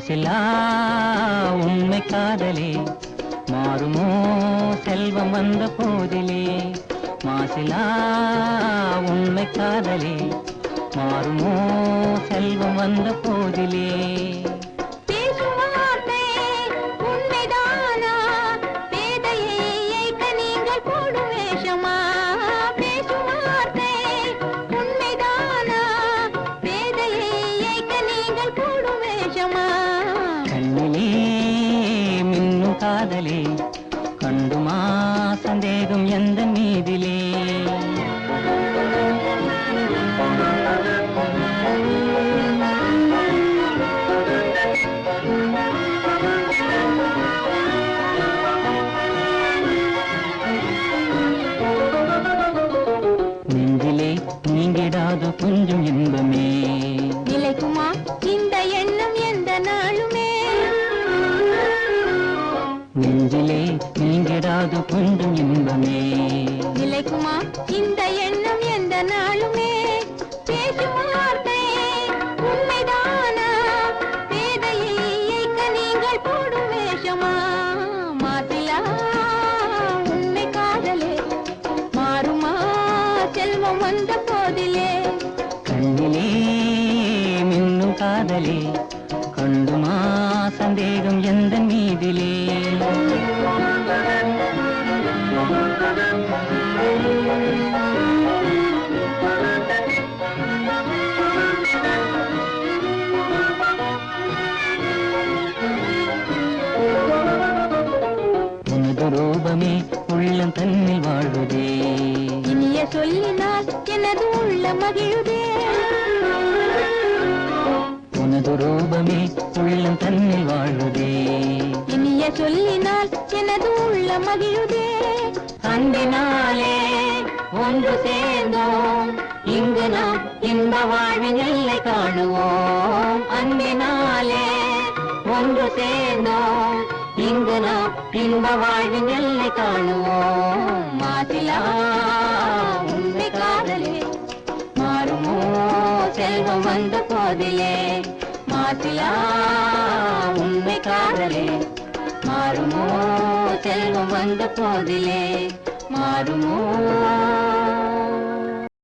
மாசிலா உண்மை காதலே மாறுமோ செல்வம் வந்த போதிலே மாசிலா உண்மை காதலே மாறுமோ செல்வம் வந்த போதிலே காதலே கண்டுமா சந்தேகம் எந்த மீதிலே நெஞ்சிலே நீங்கிடாது கொஞ்சம் இன்பமே நிலைக்குமா இந்த எண்ணம் எந்த நாளுமே நெஞ்சிலே நீங்கிடாது கொஞ்சம் இன்பமே நிலைக்குமா இந்த எண்ணம் எந்த நாளுமே பேசும் வார்த்தை உண்மைதானா வேதையை ஏய்க்க நீங்கள் போடும் வேஷமா மாசிலா உண்மை காதலே மாறுமா செல்வம் வந்த போதிலே கண்ணிலே மின்னும் காதலே கண்டுமா சந்தேகம் எந்த மீதிலே உனது ரூபமே உள்ளம் தன்னில் வாழுதே இனிய சொல்லினால் எனது உள்ள மகிழுதே உனது ரூபமே உள்ளம் தன்னில் வாழுதே இனிய சொல்லினால் எனது உள்ள மகிழுதே அன்பினாலே ஒன்று சேர்ந்தோம் இங்கு நாம் இந்த வாழ்வின் எல்லை காணுவோம் அன்பினாலே ஒன்று சேர்ந்தோம் இங்கு நாம் இந்த வாழ்வின் எல்லை காணுவோம் மாசிலா உண்மை காதலே மாறுமோ செல்வம் வந்த போதிலே மாசிலா உண்மை காதலே மாறுமோ செல்வம் வந்த போதிலே மாறுமோ